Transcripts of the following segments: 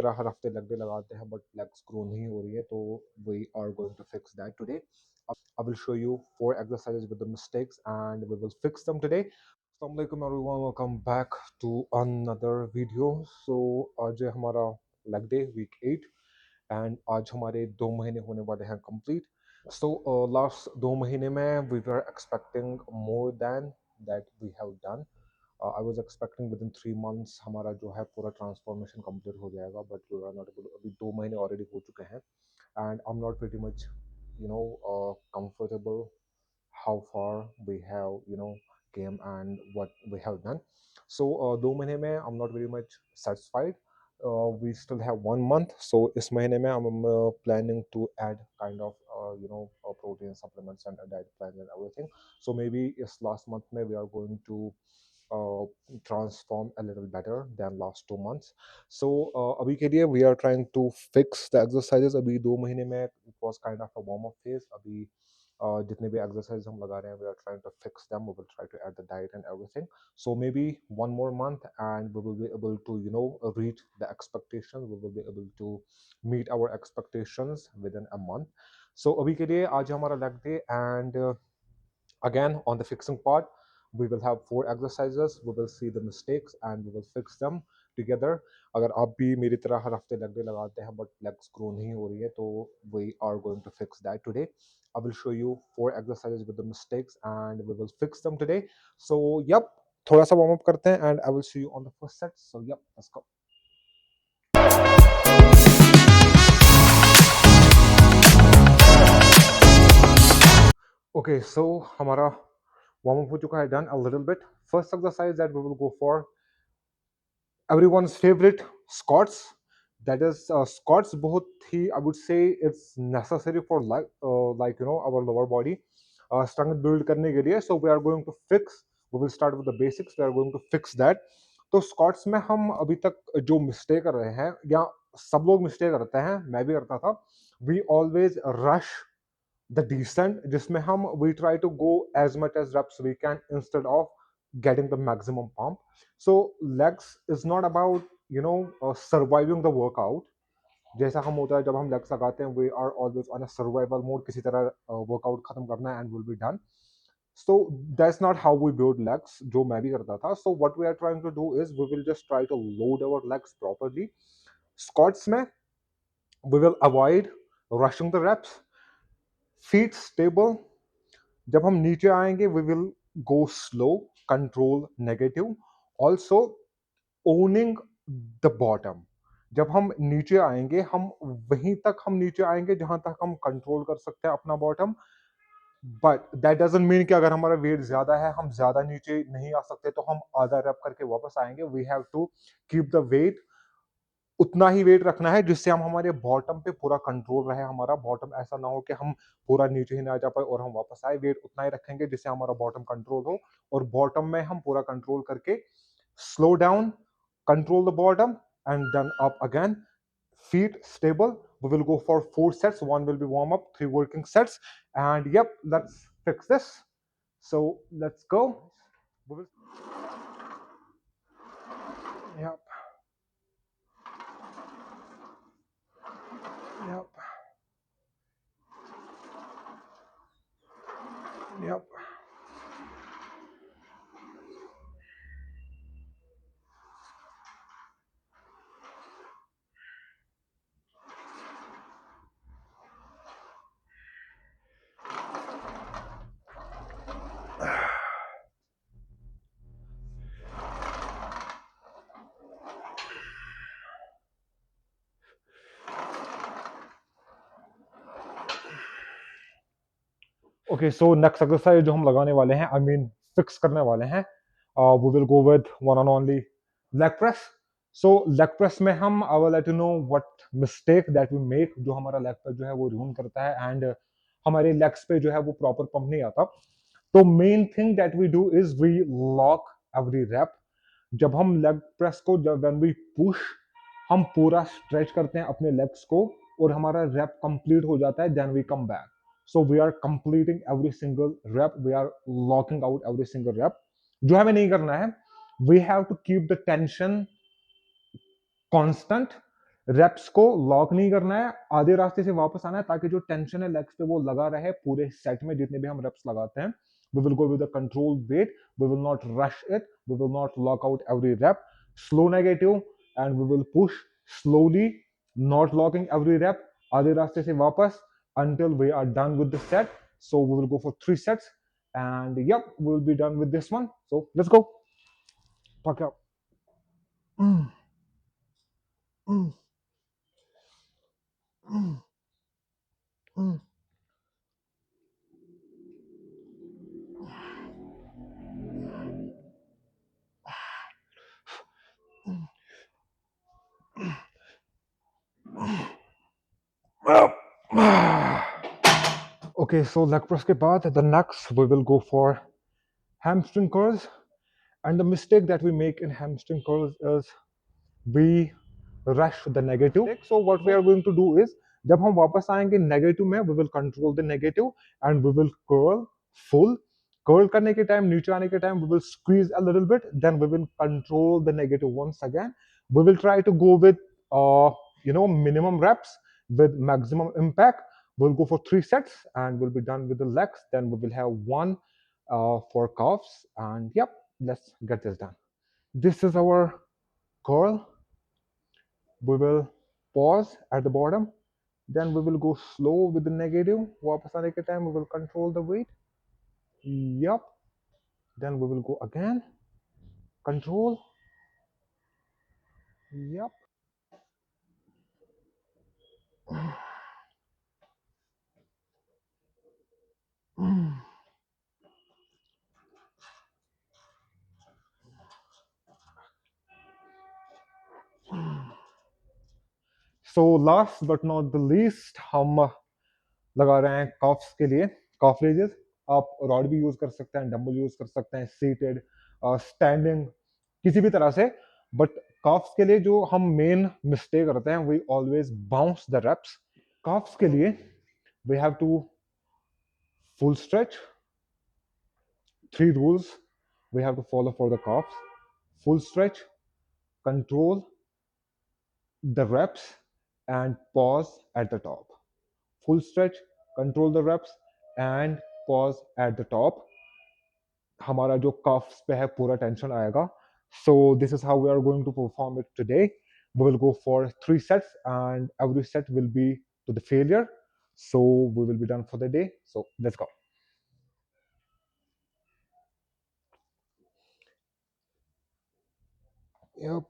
तरह हर हफ्ते leg day लगाते हैं बट लेग्स ग्रो नहीं हो रही है तो we are going to fix that today. I will show you 4 exercises with the mistakes and we will fix them today. Assalamualaikum everyone, welcome back to another video. So आज है हमारा leg day week 8 and आज हमारे 2 महीने होने वाले हैं complete. So last 2 महीने में we were expecting more than that we have done. I was expecting within 3 months हमारा जो है पूरा ट्रांसफॉर्मेशन कंप्लीट हो जाएगा but we are not able. अभी 2 महीने ऑलरेडी हो चुके हैं and I am not very much comfortable how far we have came and what we have done. So 2 महीने में I'm not very much satisfied. We still have 1 month, so इस महीने में I'm planning to add kind of protein supplements and a diet plan and everything. So maybe इस last month में we are going to uh, transform a little better than last 2 months. So अभी के लिए we are trying to fix the exercises. अभी 2 महीने में it was kind of a warm up phase. अभी जितने भी exercises हम लगा रहे हैं we are trying to fix them. We will try to add the diet and everything. So maybe 1 more month and we will be able to reach the expectations. We will be able to meet our expectations within a month. So अभी के लिए आज हमारा leg day and again on the fixing part we will have 4 exercises. We will see the mistakes and we will fix them together. अगर आप भी मेरी तरह हर हफ्ते लेग डे लगाते हैं बट लेग्स ग्रो नहीं हो रही है तो we are going to fix that today. I will show you 4 exercises with the mistakes and we will fix them today. So yep, थोड़ा सा वार्म अप करते हैं and I will see you on the first set. So yep, let's go. Okay, so हमारा warm up हो चुका है, done a little bit. First exercise that we will go for everyone's favorite, squats. That is squats बहुत ही I would say it's necessary for like our lower body strength build करने के लिए. So we are going to fix, we will start with the basics. We are going to fix that. तो squats में हम अभी तक जो mistake कर रहे हैं या सब लोग mistake करते हैं, मैं भी करता था, we always rush the descent जिसमें हम we try to go as much as reps we can instead of getting the maximum pump. So legs is not about surviving the workout. जैसा हम होता है जब हम legs लगाते हैं we are always on a survival mode, किसी तरह workout खत्म करना है and will be done. So that's not how we build legs, जो मैं भी करता था. So what we are trying to do is we will just try to load our legs properly. Squats में we will avoid rushing the reps. Feet stable. जब हम नीचे आएंगे we will go slow, control negative. Also owning the bottom. जब हम नीचे आएंगे हम वहीं तक हम नीचे आएंगे जहां तक हम कंट्रोल कर सकते हैं अपना bottom. But that doesn't mean कि अगर हमारा वेट ज्यादा है हम ज्यादा नीचे नहीं आ सकते तो हम आधा रैप करके वापस आएंगे. We have to keep the weight, उतना ही वेट रखना है जिससे हम हमारे बॉटम पे पूरा कंट्रोल रहे. हमारा बॉटम ऐसा ना हो कि हम पूरा नीचे ही ना जा पाए और हम वापस आए. वेट उतना ही रखेंगे जिससे हमारा बॉटम कंट्रोल हो और बॉटम में हम पूरा कंट्रोल करके slow down, control the bottom and then up again. Feet stable. We will go for 4 sets. One will be warm up, 3 working sets. And yep, let's fix this. So let's go. We will, yep, yep, yep. Okay, so next exercise जो हम लगाने वाले हैं, I mean fix करने वाले हैं, we will go with one and only leg press. So leg press में हम I will let you know what mistake that we make जो हमारा leg press जो है वो ruin करता है and हमारे legs पे जो है वो proper pump नहीं आता. तो main thing that we do is we lock every rep. जब हम लेग प्रेस को जब when we push हम पूरा स्ट्रेच करते हैं अपने लेग्स को और हमारा रैप कंप्लीट हो जाता है, then we come back. So we are completing every single rep, we are locking out every single rep. जो हमें नहीं करना है, we have to keep the tension constant. Reps को लॉक नहीं करना है, आधे रास्ते से वापस आना है ताकि जो टेंशन है लेग्स पे वो लगा रहे पूरे सेट में जितने भी हम रेप्स लगाते हैं. We will go with a controlled weight. We will not rush it. We will not lock out every rep. Slow negative, and we will push slowly, not locking every rep. आधे रास्ते से वापस until we are done with the set. So we will go for 3 sets, and yep, we will be done with this one. So let's go. Fuck up. Mm, mm, mm, mm. Okay, so leg press ke baad, the next we will go for hamstring curls. And the mistake that we make in hamstring curls is we rush the negative. So what we are going to do is, जब हम वापस आएंगे negative में, we will control the negative and we will curl full. Curl करने के time, नीचे आने के time, we will squeeze a little bit, then we will control the negative once again. We will try to go with minimum reps with maximum impact. We'll go for 3 sets and we'll be done with the legs. Then we will have one for calves, and yep, let's get this done. This is our curl. We will pause at the bottom, then we will go slow with the negative. वापस आने के time we will control the weight. Yup. Then we will go again. Control. Yup. So last but not the least, हम लगा रहे हैं coughs के लिए कॉफ raises. आप रॉड भी यूज कर सकते हैं, डंबल यूज कर सकते हैं, सीटेड, स्टैंडिंग, किसी भी तरह से. बट कॉफ्स के लिए जो हम मेन मिस्टेक करते हैं, we always bounce the reps. Calves के लिए we have to full stretch. 3 rules we have to follow for the calves: full stretch, control the reps, and pause at the top. Full stretch, control the reps, and pause at the top. हमारा जो cuffs पे है पूरा tension आएगा. So this is how we are going to perform it today. We will go for 3 sets, and every set will be to the failure. So we will be done for the day. So let's go. Yep.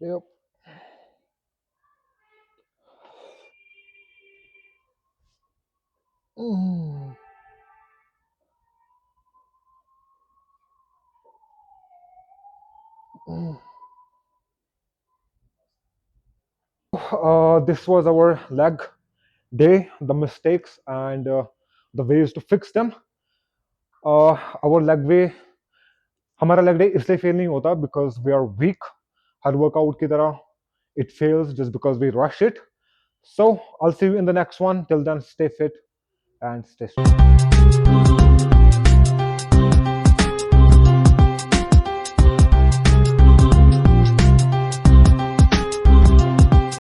Yep. Mm. Mm. This was our leg day, the mistakes and the ways to fix them. Our leg way, हमारा leg day इसलिए fail नहीं होता because we are weak. Her workout की तरह it fails just because we rush it. So I'll see you in the next one. Till then, stay fit and stay strong.